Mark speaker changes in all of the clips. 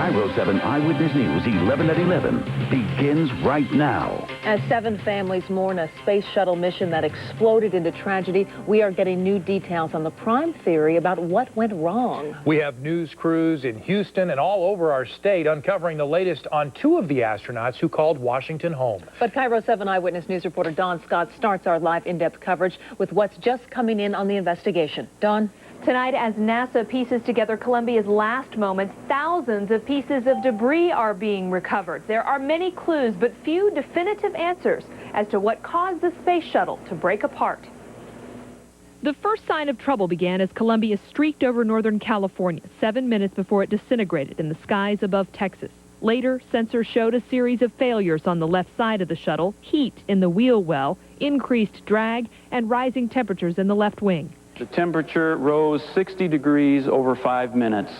Speaker 1: KIRO 7 Eyewitness News 11 at 11 begins right now.
Speaker 2: As 7 families mourn a space shuttle mission that exploded into tragedy, we are getting new details on the prime theory about what went wrong.
Speaker 3: We have news crews in Houston and all over our state uncovering the latest on 2 of the astronauts who called Washington home.
Speaker 2: But KIRO 7 Eyewitness News reporter Dawn Scott starts our live in-depth coverage with what's just coming in on the investigation. Dawn?
Speaker 4: Tonight, as NASA pieces together Columbia's last moments, thousands of pieces of debris are being recovered. There are many clues, but few definitive answers as to what caused the space shuttle to break apart. The first sign of trouble began as Columbia streaked over Northern California 7 minutes before it disintegrated in the skies above Texas. Later, sensors showed a series of failures on the left side of the shuttle, heat in the wheel well, increased drag, and rising temperatures in the left wing.
Speaker 5: The temperature rose 60 degrees over 5 minutes.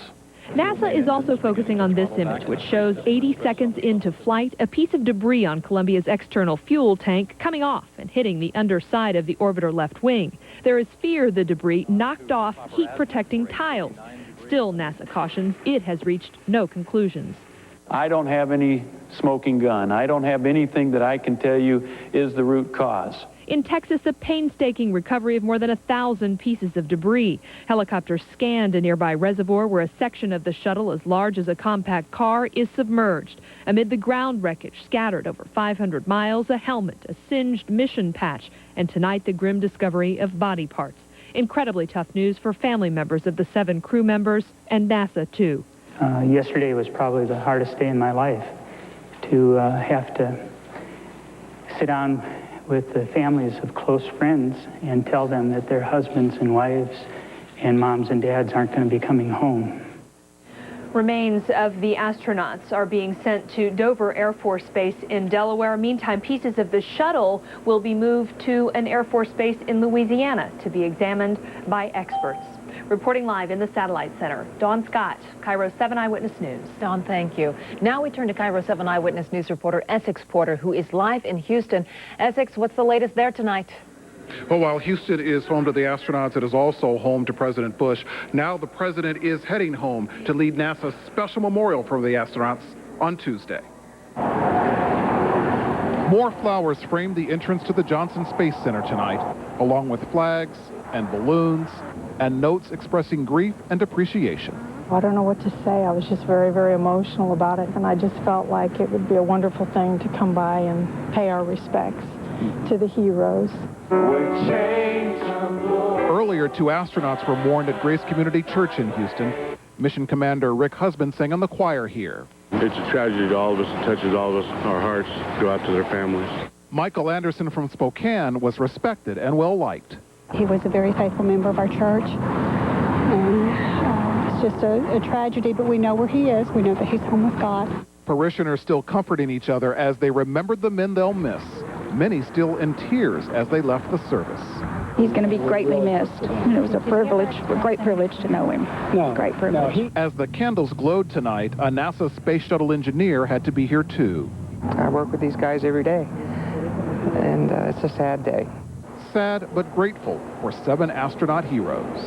Speaker 4: NASA is also focusing on this image, which shows 80 seconds into flight, a piece of debris on Columbia's external fuel tank coming off and hitting the underside of the orbiter left wing. There is fear the debris knocked off heat-protecting tiles. Still, NASA cautions it has reached no conclusions.
Speaker 5: I don't have any smoking gun. I don't have anything that I can tell you is the root cause.
Speaker 4: In Texas, a painstaking recovery of more than 1,000 pieces of debris. Helicopters scanned a nearby reservoir where a section of the shuttle as large as a compact car is submerged. Amid the ground wreckage scattered over 500 miles, a helmet, a singed mission patch, and tonight the grim discovery of body parts. Incredibly tough news for family members of the 7 crew members and NASA, too.
Speaker 6: Yesterday was probably the hardest day in my life to have to sit down with the families of close friends and tell them that their husbands and wives and moms and dads aren't going to be coming home.
Speaker 4: Remains of the astronauts are being sent to Dover Air Force Base in Delaware. Meantime, pieces of the shuttle will be moved to an Air Force base in Louisiana to be examined by experts. Reporting live in the Satellite Center, Dawn Scott, KIRO 7 Eyewitness News.
Speaker 2: Dawn, thank you. Now we turn to KIRO 7 Eyewitness News reporter Essex Porter, who is live in Houston. Essex, what's the latest there tonight?
Speaker 7: Well, while Houston is home to the astronauts, it is also home to President Bush. Now the president is heading home to lead NASA's special memorial for the astronauts on Tuesday. More flowers frame the entrance to the Johnson Space Center tonight, along with flags and balloons and notes expressing grief and appreciation.
Speaker 8: I don't know what to say. I was just very, very emotional about it, and I just felt like it would be a wonderful thing to come by and pay our respects to the heroes.
Speaker 7: Earlier, 2 astronauts were mourned at Grace Community Church in Houston. Mission Commander Rick Husband sang on the choir here.
Speaker 9: It's a tragedy to all of us. It touches all of us. Our hearts go out to their families.
Speaker 7: Michael Anderson from Spokane was respected and well-liked.
Speaker 8: He was a very faithful member of our church, and it's just a tragedy, but we know where he is. We know that he's home with God.
Speaker 7: Parishioners still comforting each other as they remembered the men they'll miss. Many still in tears as they left the service.
Speaker 8: He's going to be greatly missed, and it was a great privilege to know him. Great privilege.
Speaker 7: As the candles glowed tonight, a NASA Space Shuttle engineer had to be here too.
Speaker 10: I work with these guys every day, and it's a sad day.
Speaker 7: Sad but grateful for 7 astronaut heroes.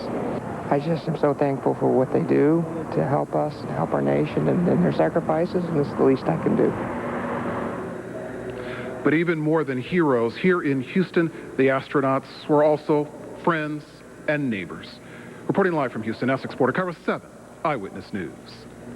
Speaker 10: I just am so thankful for what they do to help us, to help our nation, and their sacrifices, and it's the least I can do.
Speaker 7: But even more than heroes, here in Houston, the astronauts were also friends and neighbors. Reporting live from Houston, Essex Porter, KIRO 7 Eyewitness News.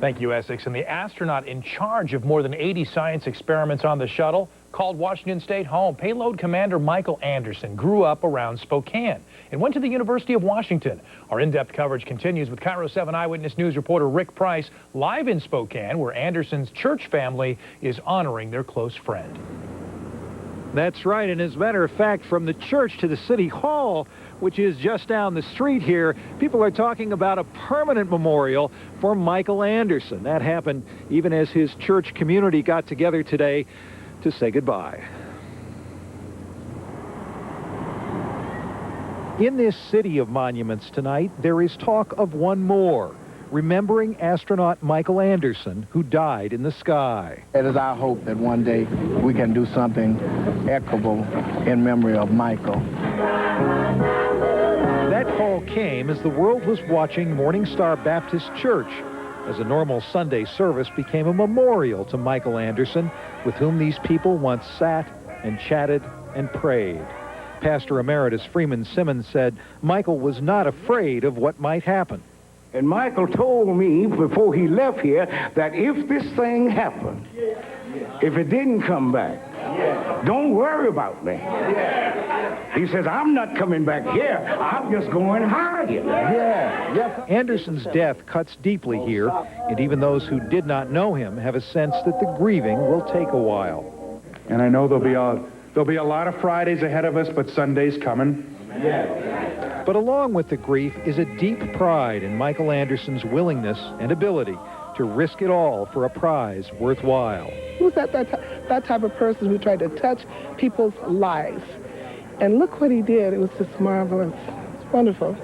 Speaker 3: Thank you, Essex. And the astronaut in charge of more than 80 science experiments on the shuttle called Washington State home. Payload Commander Michael Anderson grew up around Spokane and went to the University of Washington. Our in-depth coverage continues with KIRO 7 Eyewitness News reporter Rick Price live in Spokane, where Anderson's church family is honoring their close friend.
Speaker 11: That's right, and as a matter of fact, from the church to the city hall, which is just down the street here, people are talking about a permanent memorial for Michael Anderson. That happened even as his church community got together today to say goodbye. In this city of monuments tonight, there is talk of one more, remembering astronaut Michael Anderson, who died in the sky.
Speaker 12: It is our hope that one day we can do something equitable in memory of Michael.
Speaker 11: That call came as the world was watching Morning Star Baptist Church as a normal Sunday service became a memorial to Michael Anderson, with whom these people once sat and chatted and prayed. Pastor Emeritus Freeman Simmons said Michael was not afraid of what might happen.
Speaker 13: And Michael told me before he left here that if this thing happened, if it didn't come back, don't worry about me. He says, I'm not coming back here. I'm just going higher.
Speaker 11: Anderson's death cuts deeply here, and even those who did not know him have a sense that the grieving will take a while.
Speaker 14: And I know there'll be a lot of Fridays ahead of us, but Sunday's coming.
Speaker 11: But along with the grief is a deep pride in Michael Anderson's willingness and ability to risk it all for a prize worthwhile.
Speaker 15: He was that type of person who tried to touch people's lives. And look what he did. It was just marvelous. It's wonderful.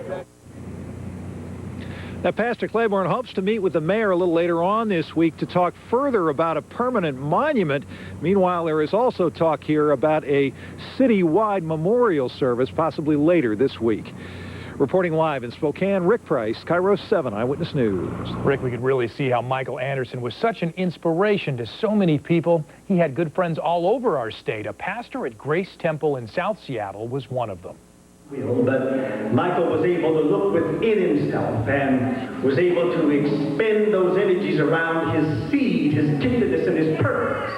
Speaker 11: Now, Pastor Claiborne hopes to meet with the mayor a little later on this week to talk further about a permanent monument. Meanwhile, there is also talk here about a city-wide memorial service, possibly later this week. Reporting live in Spokane, Rick Price, KIRO 7 Eyewitness News.
Speaker 3: Rick, we could really see how Michael Anderson was such an inspiration to so many people. He had good friends all over our state. A pastor at Grace Temple in South Seattle was one of them.
Speaker 16: But Michael was able to look within himself and was able to expend those energies around his seed, his giftedness, and his purpose.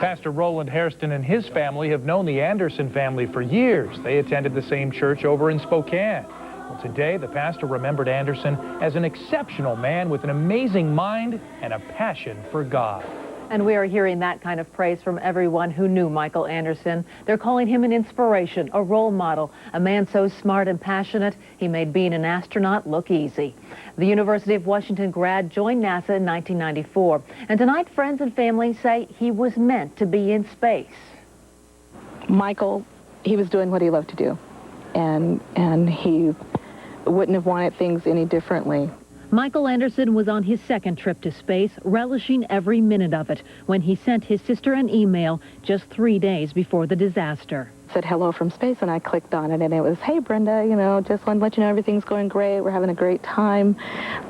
Speaker 3: Pastor Roland Hairston and his family have known the Anderson family for years. They attended the same church over in Spokane. Well, today, the pastor remembered Anderson as an exceptional man with an amazing mind and a passion for God.
Speaker 2: And we are hearing that kind of praise from everyone who knew Michael Anderson. They're calling him an inspiration, a role model, a man so smart and passionate, he made being an astronaut look easy. The University of Washington grad joined NASA in 1994. And tonight, friends and family say he was meant to be in space.
Speaker 17: Michael, he was doing what he loved to do. And he wouldn't have wanted things any differently.
Speaker 18: Michael Anderson was on his second trip to space, relishing every minute of it, when he sent his sister an email just 3 days before the disaster.
Speaker 17: Said hello from space, and I clicked on it, and it was, hey, Brenda, just want to let you know everything's going great. We're having a great time.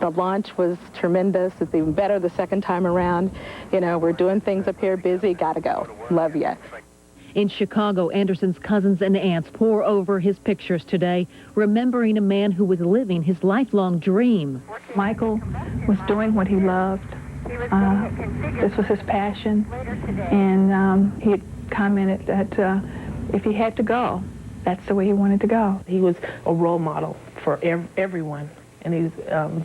Speaker 17: The launch was tremendous. It's even better the second time around. We're doing things up here, busy, gotta go. Love ya.
Speaker 18: In Chicago, Anderson's cousins and aunts pour over his pictures today, remembering a man who was living his lifelong dream.
Speaker 8: Michael was doing what he loved. This was his passion, and he had commented that if he had to go, that's the way he wanted to go.
Speaker 19: He was a role model for everyone, and he's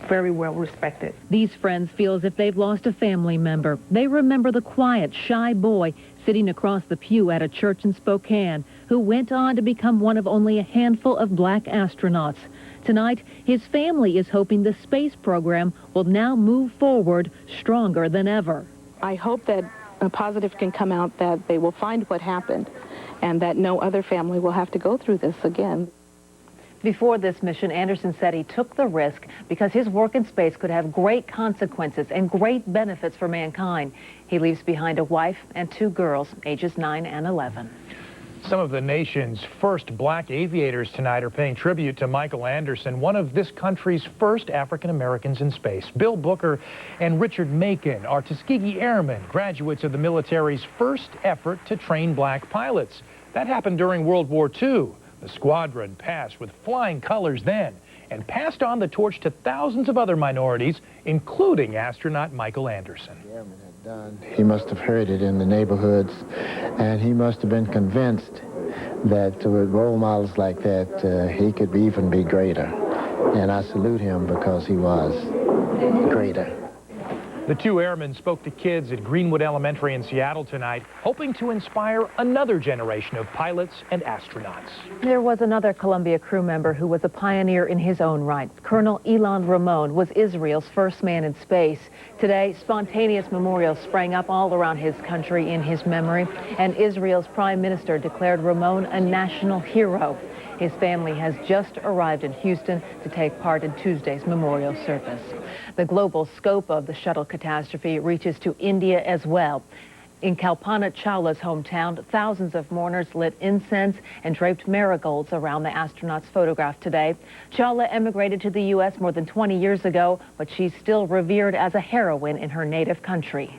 Speaker 19: very well respected.
Speaker 18: These friends feel as if they've lost a family member. They remember the quiet, shy boy sitting across the pew at a church in Spokane, who went on to become one of only a handful of black astronauts. Tonight, his family is hoping the space program will now move forward stronger than ever.
Speaker 17: I hope that a positive can come out, that they will find what happened, and that no other family will have to go through this again.
Speaker 2: Before this mission, Anderson said he took the risk because his work in space could have great consequences and great benefits for mankind. He leaves behind a wife and 2 girls, ages 9 and 11.
Speaker 3: Some of the nation's first black aviators tonight are paying tribute to Michael Anderson, one of this country's first African Americans in space. Bill Booker and Richard Macon are Tuskegee Airmen, graduates of the military's first effort to train black pilots. That happened during World War II. The squadron passed with flying colors then and passed on the torch to thousands of other minorities, including astronaut Michael Anderson.
Speaker 20: He must have heard it in the neighborhoods, and he must have been convinced that with role models like that, he could even be greater. And I salute him because he was greater.
Speaker 3: The 2 airmen spoke to kids at Greenwood Elementary in Seattle tonight, hoping to inspire another generation of pilots and astronauts.
Speaker 2: There was another Columbia crew member who was a pioneer in his own right. Colonel Ilan Ramon was Israel's first man in space. Today, spontaneous memorials sprang up all around his country in his memory, and Israel's prime minister declared Ramon a national hero. His family has just arrived in Houston to take part in Tuesday's memorial service. The global scope of the shuttle catastrophe reaches to India as well. In Kalpana Chawla's hometown, thousands of mourners lit incense and draped marigolds around the astronaut's photograph today. Chawla emigrated to the U.S. more than 20 years ago, but she's still revered as a heroine in her native country.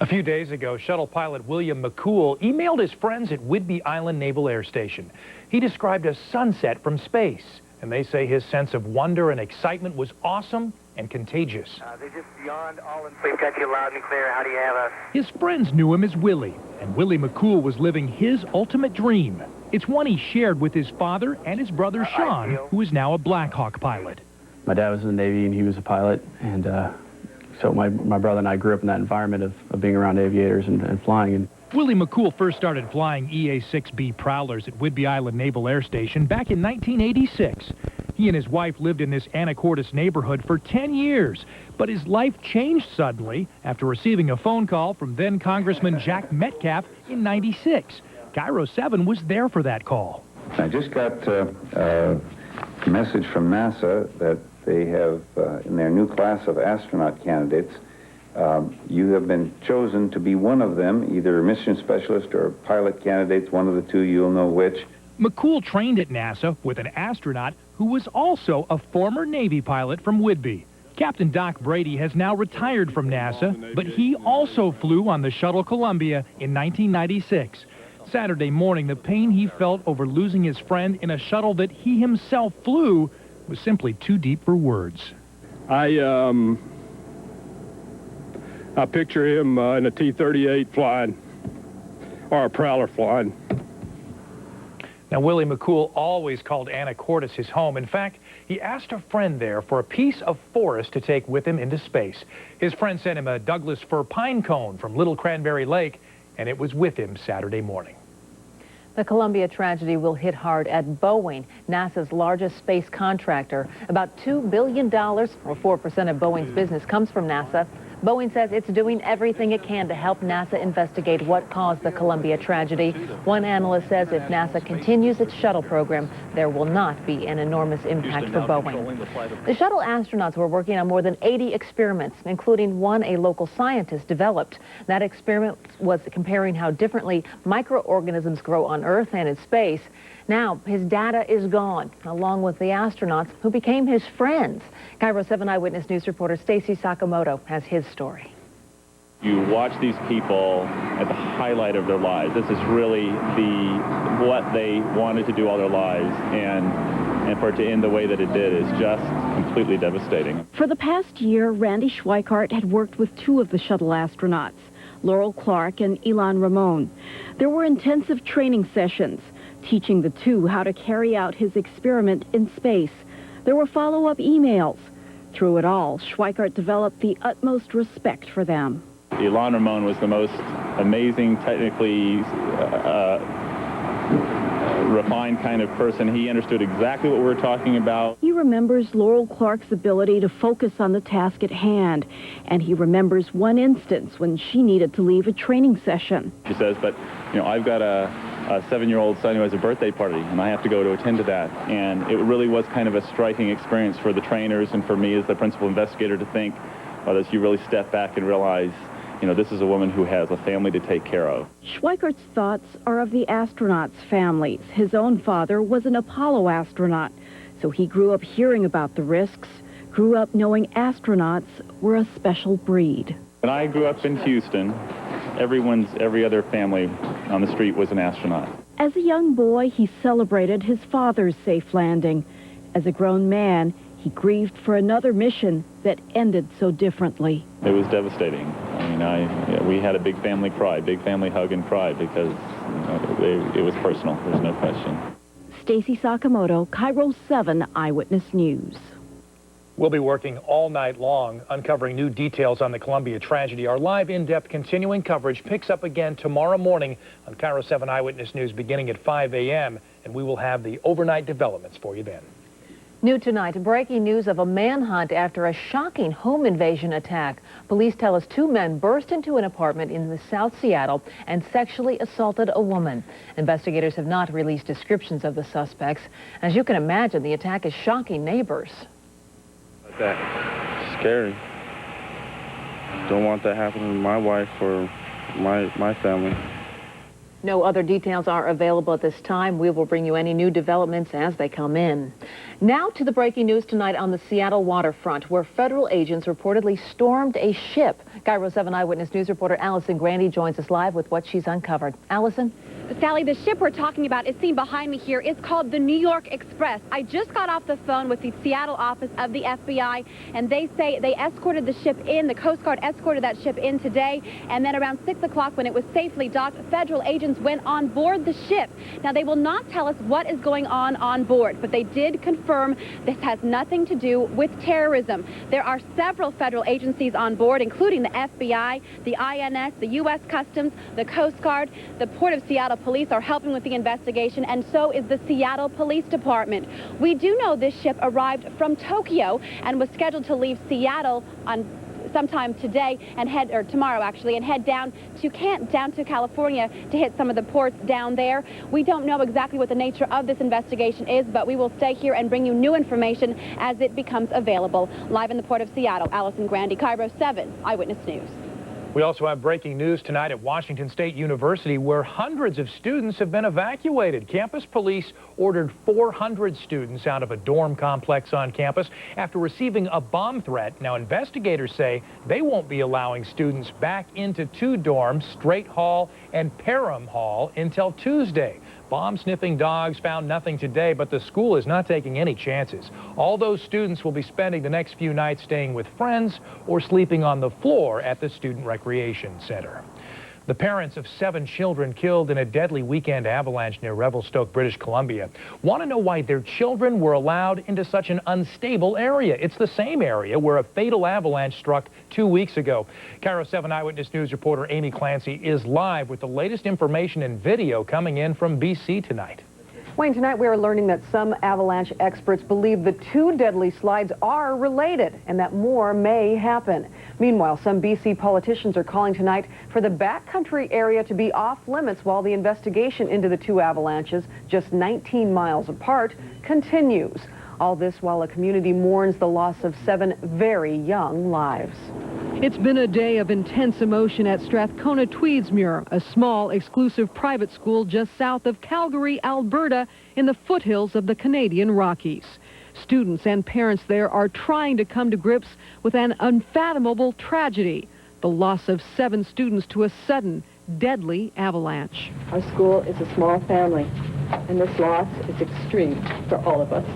Speaker 3: A few days ago, shuttle pilot William McCool emailed his friends at Whidbey Island Naval Air Station. He described a sunset from space, and they say his sense of wonder and excitement was awesome and contagious.
Speaker 21: They're just beyond all. We've got you loud and clear. How do you have us?
Speaker 3: His friends knew him as Willie, and Willie McCool was living his ultimate dream. It's one he shared with his father and his brother Sean, who is now a Black Hawk pilot.
Speaker 22: My dad was in the Navy, and he was a pilot, and so my brother and I grew up in that environment of being around aviators and flying. And
Speaker 3: Willie McCool first started flying EA-6B Prowlers at Whidbey Island Naval Air Station back in 1986. He and his wife lived in this Anacortes neighborhood for 10 years, but his life changed suddenly after receiving a phone call from then Congressman Jack Metcalf in '96. KIRO 7 was there for that call.
Speaker 23: I just got a message from NASA that they have, in their new class of astronaut candidates, you have been chosen to be one of them, either a mission specialist or pilot candidates, one of the two, you'll know which.
Speaker 3: McCool trained at NASA with an astronaut who was also a former Navy pilot from Whidbey. Captain Doc Brady has now retired from NASA, but he also flew on the Shuttle Columbia in 1996. Saturday morning, the pain he felt over losing his friend in a shuttle that he himself flew was simply too deep for words.
Speaker 24: I picture him in a T-38 flying, or a Prowler flying.
Speaker 3: Now, Willie McCool always called Anacortes his home. In fact, he asked a friend there for a piece of forest to take with him into space. His friend sent him a Douglas fir pine cone from Little Cranberry Lake, and it was with him Saturday morning.
Speaker 2: The Columbia tragedy will hit hard at Boeing, NASA's largest space contractor. About $2 billion, or 4% of Boeing's business, comes from NASA. Boeing says it's doing everything it can to help NASA investigate what caused the Columbia tragedy. One analyst says if NASA continues its shuttle program, there will not be an enormous impact for Boeing. The shuttle astronauts were working on more than 80 experiments, including one a local scientist developed. That experiment was comparing how differently microorganisms grow on Earth and in space. Now, his data is gone, along with the astronauts who became his friends. KIRO 7 Eyewitness News reporter Stacy Sakamoto has his story.
Speaker 25: You watch these people at the highlight of their lives. This is really what they wanted to do all their lives, and for it to end the way that it did is just completely devastating.
Speaker 26: For the past year, Randy Schweikart had worked with two of the shuttle astronauts, Laurel Clark and Elon Ramon. There were intensive training sessions, teaching the two how to carry out his experiment in space. There were follow-up emails. Through it all, Schweikart developed the utmost respect for them.
Speaker 25: Elon Ramon was the most amazing, technically refined kind of person. He understood exactly what we were talking about.
Speaker 26: He remembers Laurel Clark's ability to focus on the task at hand, and he remembers one instance when she needed to leave a training session.
Speaker 25: She says, but, I've got a 7-year-old son who has a birthday party, and I have to go to attend to that. And it really was kind of a striking experience for the trainers and for me as the principal investigator to think, as you really step back and realize, this is a woman who has a family to take care of.
Speaker 26: Schweikart's thoughts are of the astronauts' families. His own father was an Apollo astronaut, so he grew up hearing about the risks, grew up knowing astronauts were a special breed.
Speaker 25: When I grew up in Houston, every other family on the street was an astronaut.
Speaker 26: As a young boy, he celebrated his father's safe landing. As a grown man, he grieved for another mission that ended so differently.
Speaker 25: It was devastating. We had a big family cry, big family hug and cry because it was personal. There's no question.
Speaker 26: Stacy Sakamoto, KIRO 7 Eyewitness News.
Speaker 3: We'll be working all night long, uncovering new details on the Columbia tragedy. Our live, in-depth, continuing coverage picks up again tomorrow morning on KIRO 7 Eyewitness News beginning at 5 a.m., and we will have the overnight developments for you then.
Speaker 2: New tonight, breaking news of a manhunt after a shocking home invasion attack. Police tell us two men burst into an apartment in South Seattle and sexually assaulted a woman. Investigators have not released descriptions of the suspects. As you can imagine, the attack is shocking neighbors.
Speaker 9: That scary. Don't want that happening to my wife or my family.
Speaker 2: No other details are available at this time. We will bring you any new developments as they come in. Now to the breaking news tonight on the Seattle waterfront, where federal agents reportedly stormed a ship. KIRO 7 Eyewitness News reporter Allison Grandy joins us live with what she's uncovered. Allison?
Speaker 1: Sally, the ship we're talking about is seen behind me here. It's called the New York Express. I just got off the phone with the Seattle office of the FBI, and they say they escorted the ship in. The Coast Guard escorted that ship in today, and then around 6 o'clock, when it was safely docked, federal agents went on board the ship. Now, they will not tell us what is going on board, but they did confirm this has nothing to do with terrorism. There are several federal agencies on board, including the FBI, the INS, the U.S. Customs, the Coast Guard, the Port of Seattle Police are helping with the investigation, and so is the Seattle Police Department. We do know this ship arrived from Tokyo and was scheduled to leave Seattle on sometime today and tomorrow actually, and head down to California to hit some of the ports down there. We don't know exactly what the nature of this investigation is, but we will stay here and bring you new information as it becomes available. Live in the Port of Seattle, Allison Grandy, KIRO 7 Eyewitness News.
Speaker 3: We also have breaking news tonight at Washington State University, where hundreds of students have been evacuated. Campus police ordered 400 students out of a dorm complex on campus after receiving a bomb threat. Now, investigators say they won't be allowing students back into two dorms, Straight Hall and Parham Hall, until Tuesday. Bomb-sniffing dogs found nothing today, but the school is not taking any chances. All those students will be spending the next few nights staying with friends or sleeping on the floor at the Student Recreation Center. The parents of 7 children killed in a deadly weekend avalanche near Revelstoke, British Columbia, want to know why their children were allowed into such an unstable area. It's the same area where a fatal avalanche struck 2 weeks ago. KIRO 7 Eyewitness News reporter Amy Clancy is live with the latest information and video coming in from BC tonight.
Speaker 2: Wayne, tonight we are learning that some avalanche experts believe the 2 deadly slides are related and that more may happen. Meanwhile, some BC politicians are calling tonight for the backcountry area to be off limits while the investigation into the 2 avalanches, just 19 miles apart, continues. All this while a community mourns the loss of 7 very young lives.
Speaker 4: It's been a day of intense emotion at Strathcona Tweedsmuir, a small, exclusive private school just south of Calgary, Alberta, in the foothills of the Canadian Rockies. Students and parents there are trying to come to grips with an unfathomable tragedy, the loss of 7 students to a sudden, deadly avalanche.
Speaker 5: Our school is a small family, and this loss is extreme for all of us.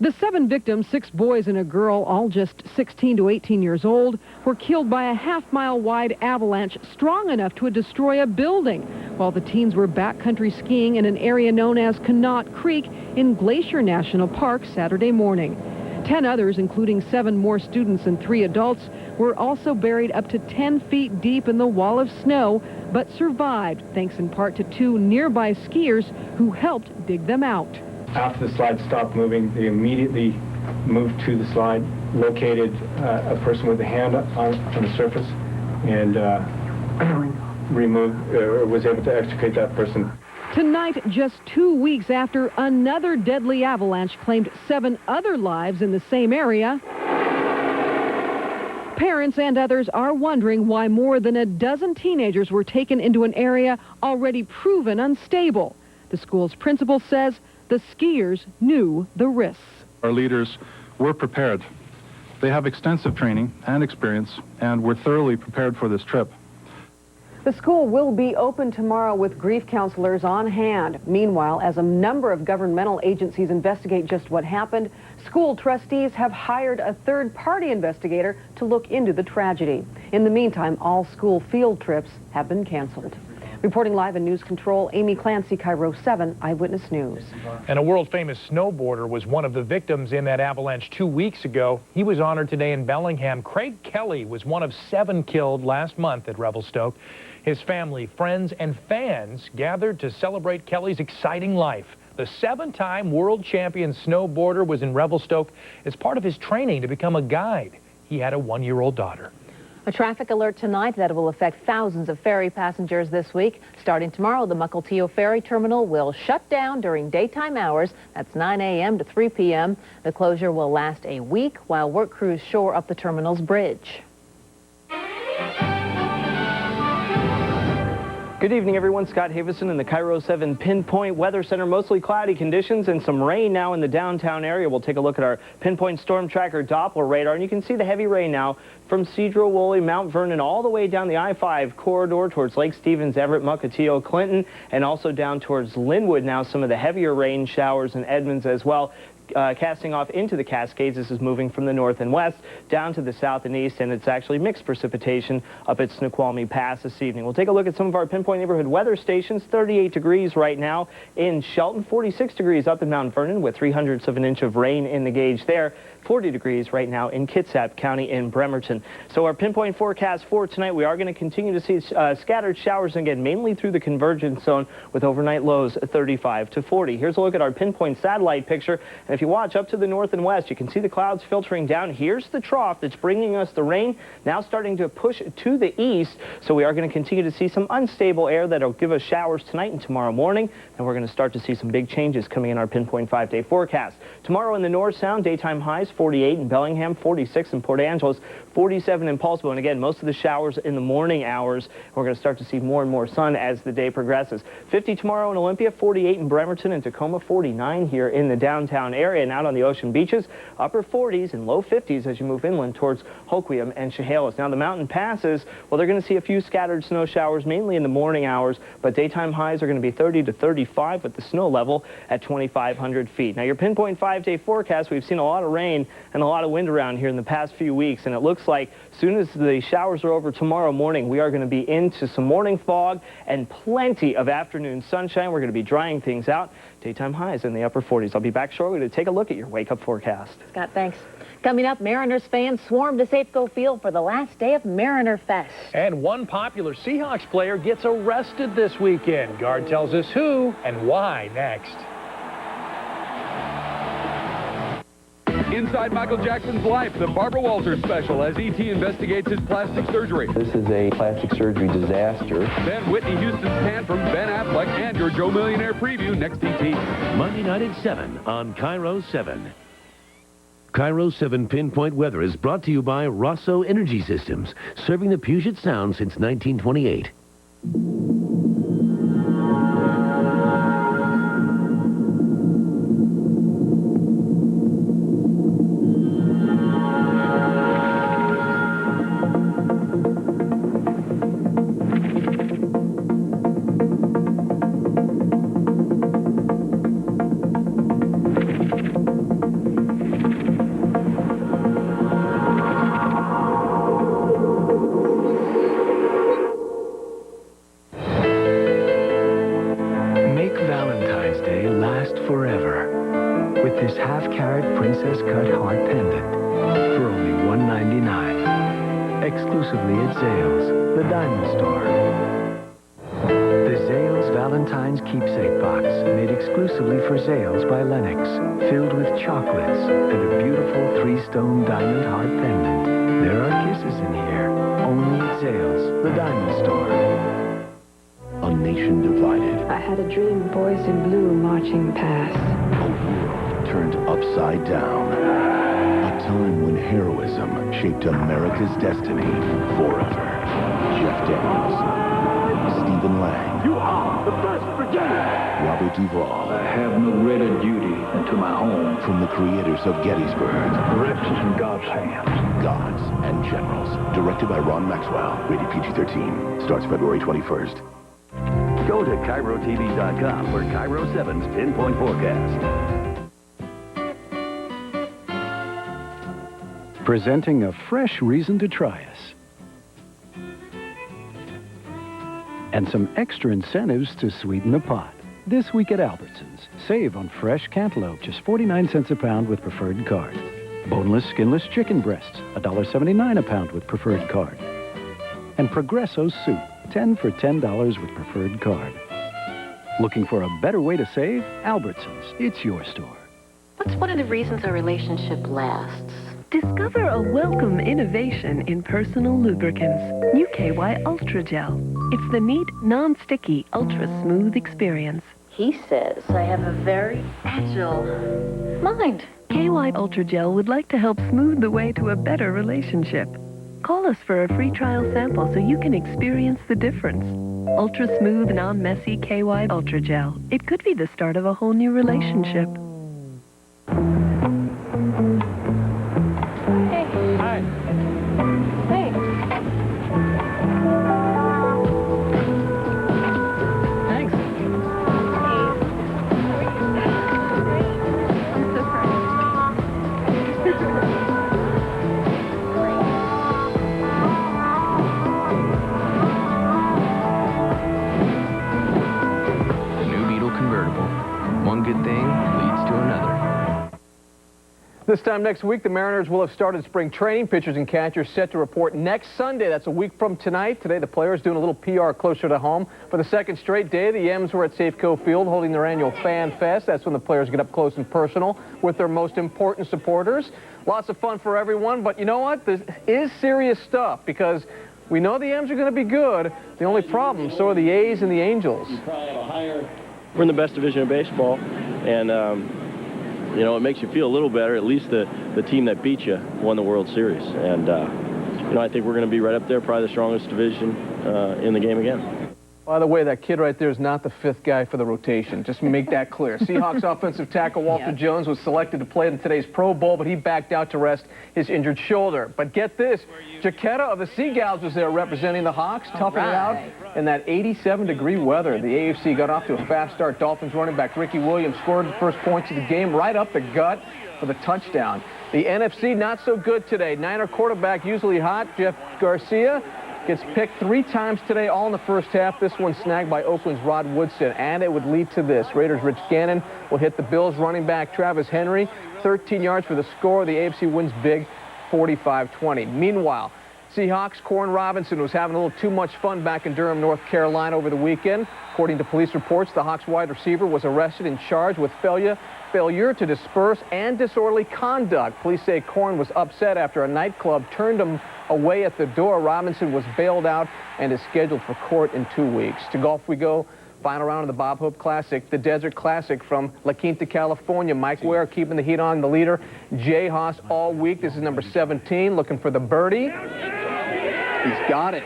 Speaker 4: The 7 victims, 6 boys and a girl, all just 16 to 18 years old, were killed by a half-mile-wide avalanche strong enough to destroy a building, while the teens were backcountry skiing in an area known as Connaught Creek in Glacier National Park Saturday morning. 10 others, including 7 more students and 3 adults, were also buried up to 10 feet deep in the wall of snow, but survived, thanks in part to 2 nearby skiers who helped dig them out.
Speaker 6: After the slide stopped moving, they immediately moved to the slide, located a person with a hand on the surface, and was able to extricate that person.
Speaker 4: Tonight, just 2 weeks after another deadly avalanche claimed 7 other lives in the same area, parents and others are wondering why more than a dozen teenagers were taken into an area already proven unstable. The school's principal says the skiers knew the risks.
Speaker 14: Our leaders were prepared. They have extensive training and experience and were thoroughly prepared for this trip.
Speaker 2: The school will be open tomorrow with grief counselors on hand. Meanwhile, as a number of governmental agencies investigate just what happened, school trustees have hired a third-party investigator to look into the tragedy. In the meantime, all school field trips have been canceled. Reporting live in News Control, Amy Clancy, KIRO 7 Eyewitness News.
Speaker 3: And a world-famous snowboarder was one of the victims in that avalanche 2 weeks ago. He was honored today in Bellingham. Craig Kelly was one of 7 killed last month at Revelstoke. His family, friends, and fans gathered to celebrate Kelly's exciting life. The 7-time world champion snowboarder was in Revelstoke as part of his training to become a guide. He had a 1-year-old daughter.
Speaker 2: A traffic alert tonight that will affect thousands of ferry passengers this week. Starting tomorrow, the Mukilteo Ferry Terminal will shut down during daytime hours. That's 9 a.m. to 3 p.m. The closure will last a week while work crews shore up the terminal's bridge.
Speaker 7: Good evening, everyone. Scott Haveson in the KIRO 7 Pinpoint Weather Center. Mostly cloudy conditions and some rain now in the downtown area. We'll take a look at our Pinpoint Storm Tracker Doppler radar, and you can see the heavy rain now from Cedro, Woolley, Mount Vernon, all the way down the I-5 corridor towards Lake Stevens, Everett, Mukilteo, Clinton, and also down towards Linwood now. Some of the heavier rain showers in Edmonds as well. Casting off into the Cascades. This is moving from the north and west down to the south and east, and it's actually mixed precipitation up at Snoqualmie Pass this evening. We'll take a look at some of our Pinpoint neighborhood weather stations. 38 degrees right now in Shelton, 46 degrees up in Mount Vernon with 0.03 of an inch of rain in the gauge there. 40 degrees right now in Kitsap County in Bremerton. So our Pinpoint forecast for tonight, we are going to continue to see scattered showers again, mainly through the convergence zone with overnight lows 35 to 40. Here's a look at our Pinpoint satellite picture. And if you watch up to the north and west, you can see the clouds filtering down. Here's the trough that's bringing us the rain, now starting to push to the east. So we are going to continue to see some unstable air that'll give us showers tonight and tomorrow morning. And we're going to start to see some big changes coming in our Pinpoint 5-day forecast. Tomorrow in the North Sound, daytime highs 48 in Bellingham, 46 in Port Angeles, 47 in Paulsbo. And again, most of the showers in the morning hours. We're going to start to see more and more sun as the day progresses. 50 tomorrow in Olympia, 48 in Bremerton and Tacoma, 49 here in the downtown area. And out on the ocean beaches, upper 40s and low 50s as you move inland towards Hoquiam and Chehalis. Now the mountain passes, well, they're going to see a few scattered snow showers, mainly in the morning hours, but daytime highs are going to be 30 to 35 with the snow level at 2,500 feet. Now your Pinpoint 5-day forecast, we've seen a lot of rain and a lot of wind around here in the past few weeks, and it looks like as soon as the showers are over tomorrow morning, we are going to be into some morning fog and plenty of afternoon sunshine. We're going to be drying things out. Daytime highs in the upper 40s. I'll be back shortly to take a look at your wake-up forecast.
Speaker 2: Scott, thanks. Coming up, Mariners fans swarm to Safeco Field for the last day of Mariner Fest.
Speaker 3: And one popular Seahawks player gets arrested this weekend. Gaard tells us who and why next.
Speaker 10: Inside Michael Jackson's life, the Barbara Walters special as E.T. investigates his plastic surgery.
Speaker 11: This is a plastic surgery disaster.
Speaker 10: Then Whitney Houston's tan from Ben Affleck and your Joe Millionaire preview next E.T.
Speaker 12: Monday night at 7 on KIRO 7. KIRO 7 Pinpoint Weather is brought to you by Rosso Energy Systems, serving the Puget Sound since 1928.
Speaker 13: Exclusively at Zales, the diamond store. The Zales Valentine's Keepsake Box, made exclusively for Zales by Lennox, filled with chocolates and a beautiful 3-stone diamond heart pendant. There are kisses in here, only at Zales, the diamond store.
Speaker 12: A nation divided.
Speaker 5: I had a dream, boys in blue marching past.
Speaker 12: A world turned upside down. A time when heroism shaped America's destiny forever. Jeff Daniels, Stephen Lang.
Speaker 15: You are the best brigade!
Speaker 12: Robert Duvall.
Speaker 15: I have no greater duty than to my home.
Speaker 12: From the creators of Gettysburg.
Speaker 15: The rest is in God's hands.
Speaker 12: Gods and Generals. Directed by Ron Maxwell. Rated PG-13. Starts February 21st.
Speaker 13: Go to KIROTV.com for KIRO 7's Pinpoint Forecast.
Speaker 27: Presenting a fresh reason to try us. And some extra incentives to sweeten the pot. This week at Albertsons, save on fresh cantaloupe, just 49 cents a pound with preferred card. Boneless, skinless chicken breasts, $1.79 a pound with preferred card. And Progresso soup, 10 for $10 with preferred card. Looking for a better way to save? Albertsons, it's your store.
Speaker 28: What's one of the reasons a relationship lasts?
Speaker 29: Discover a welcome innovation in personal lubricants. New KY Ultra Gel. It's the neat, non-sticky, ultra-smooth experience.
Speaker 28: He says I have a very agile mind.
Speaker 29: KY Ultra Gel would like to help smooth the way to a better relationship. Call us for a free trial sample so you can experience the difference. Ultra smooth, non-messy KY Ultra Gel. It could be the start of a whole new relationship.
Speaker 1: Hey.
Speaker 3: Hi.
Speaker 1: Hey.
Speaker 3: Thanks.
Speaker 11: One good thing leads to another.
Speaker 8: This time next week, the Mariners will have started spring training. Pitchers and catchers set to report next Sunday. That's a week from tonight. Today, the players doing a little PR closer to home. For the second straight day, the M's were at Safeco Field holding their annual Fan Fest. That's when the players get up close and personal with their most important supporters. Lots of fun for everyone, but you know what? This is serious stuff because we know the M's are going to be good. The only problem, so are the A's and the Angels.
Speaker 16: We're in the best division of baseball, and you know, it makes you feel a little better. At least the team that beat you won the World Series, and you know, I think we're going to be right up there, probably the strongest division in the game again.
Speaker 8: By the way, that kid right there is not the fifth guy for the rotation. Just make that clear. Seahawks offensive tackle Walter Jones was selected to play in today's Pro Bowl, but he backed out to rest his injured shoulder. But get this, Jaquetta of the Seagulls was there representing the Hawks, toughing it out in that 87-degree weather. The AFC got off to a fast start. Dolphins running back Ricky Williams scored the first points of the game right up the gut for the touchdown. The NFC not so good today. Niner quarterback usually hot, Jeff Garcia, gets picked 3 times today, all in the first half. This one snagged by Oakland's Rod Woodson, and it would lead to this. Raiders' Rich Gannon will hit the Bills running back Travis Henry. 13 yards for the score. The AFC wins big, 45-20. Meanwhile, Seahawks' Corn Robinson was having a little too much fun back in Durham, North Carolina over the weekend. According to police reports, the Hawks wide receiver was arrested and charged with failure to disperse and disorderly conduct. Police say Corn was upset after a nightclub turned him away at the door. Robinson was bailed out and is scheduled for court in 2 weeks. To golf we go. Final round of the Bob Hope Classic, the Desert Classic from La Quinta, California. Mike Ware keeping the heat on, the leader. Jay Haas all week. This is number 17, looking for the birdie. He's got it.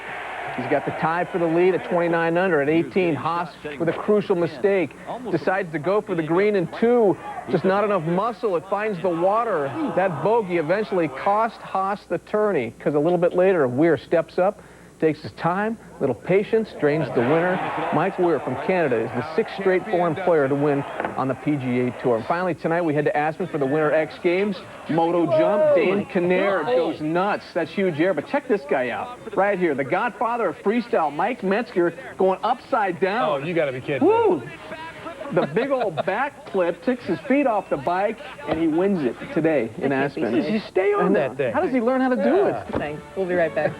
Speaker 8: He's got the tie for the lead at 29 under. At 18, Haas with a crucial mistake. Decides to go for the green in 2. Just not enough muscle. It finds the water. That bogey eventually cost Haas the tourney because a little bit later, Weir steps up, takes his time, little patience, drains the winner. Mike Weir from Canada is the 6th straight foreign player to win on the PGA Tour. And finally, tonight we head to Aspen for the Winter X Games. Moto jump, Dane Kinnaird goes nuts. That's huge air, but check this guy out. Right here, the godfather of freestyle, Mike Metzger, going upside down.
Speaker 3: Oh, you got to be kidding.
Speaker 8: Woo! The big old backflip, takes his feet off the bike, and he wins it today in Aspen.
Speaker 3: You stay on that thing.
Speaker 8: How does he learn how to do it?
Speaker 2: Thanks. We'll be right back.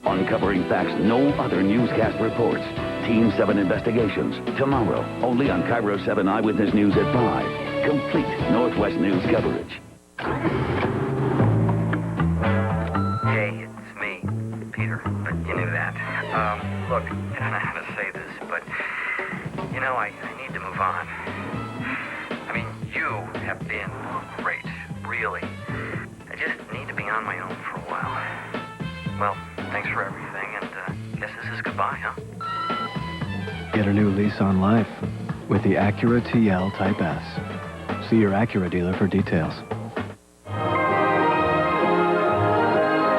Speaker 17: Uncovering facts no other newscast reports. Team 7 Investigations, tomorrow, only on KIRO 7 Eyewitness News at 5. Complete Northwest news coverage.
Speaker 18: Hey, it's me, Peter, but you knew that. Look, I don't know how to say this, but, you know, I need to move on. I mean, you have been great, really. I just need to be on my own for a while. Well, thanks for everything, and guess this is goodbye, huh?
Speaker 27: Get a new lease on life with the Acura TL Type S. See your Acura dealer for details.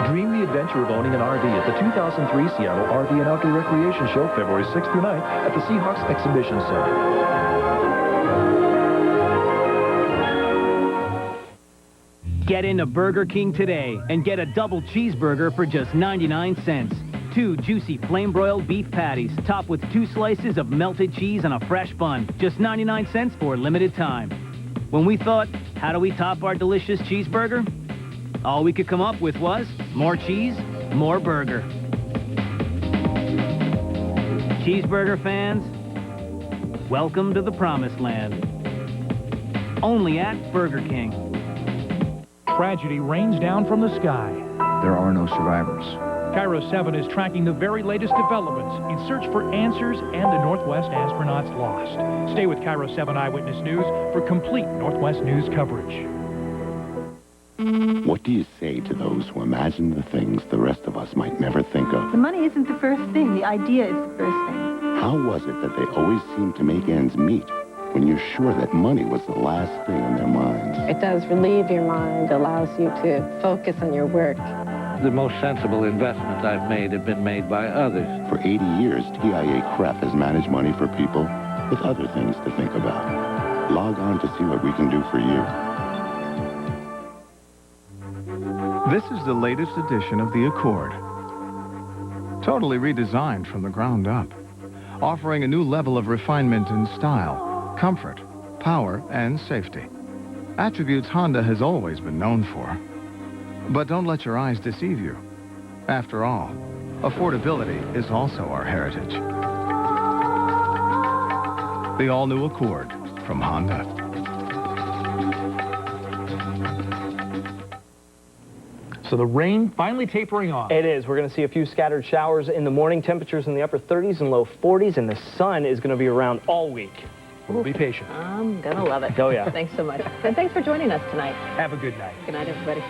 Speaker 19: Dream the adventure of owning an RV at the 2003 Seattle RV and Outdoor Recreation Show, February 6th through 9th at the Seahawks Exhibition Center.
Speaker 20: Get into Burger King today and get a double cheeseburger for just 99 cents. 2 juicy flame-broiled beef patties, topped with 2 slices of melted cheese and a fresh bun. Just 99 cents for a limited time. When we thought, how do we top our delicious cheeseburger? All we could come up with was more cheese, more burger. Cheeseburger fans, welcome to the promised land. Only at Burger King.
Speaker 3: Tragedy rains down from the sky.
Speaker 11: There are no survivors.
Speaker 3: KIRO 7 is tracking the very latest developments in search for answers and the Northwest astronauts lost. Stay with KIRO 7 Eyewitness News for complete Northwest news coverage.
Speaker 12: What do you say to those who imagine the things the rest of us might never think of?
Speaker 4: The money isn't the first thing. The idea is the first thing.
Speaker 12: How was it that they always seemed to make ends meet when you're sure that money was the last thing on their minds?
Speaker 5: It does relieve your mind, allows you to focus on your work.
Speaker 6: The most sensible investments I've made have been made by others.
Speaker 12: For 80 years, TIA-CREF has managed money for people with other things to think about. Log on to see what we can do for you.
Speaker 9: This is the latest edition of the Accord. Totally redesigned from the ground up, offering a new level of refinement in style, comfort, power, and safety. Attributes Honda has always been known for. But don't let your eyes deceive you. After all, affordability is also our heritage. The all-new Accord from Honda.
Speaker 3: So the rain finally tapering off.
Speaker 7: It is. We're going to see a few scattered showers in the morning. Temperatures in the upper 30s and low 40s, and the sun is going to be around all week.
Speaker 3: We'll be patient.
Speaker 2: I'm going to love it.
Speaker 7: Oh, yeah.
Speaker 2: Thanks so much. And thanks for joining us tonight.
Speaker 3: Have a good night.
Speaker 2: Good night, everybody.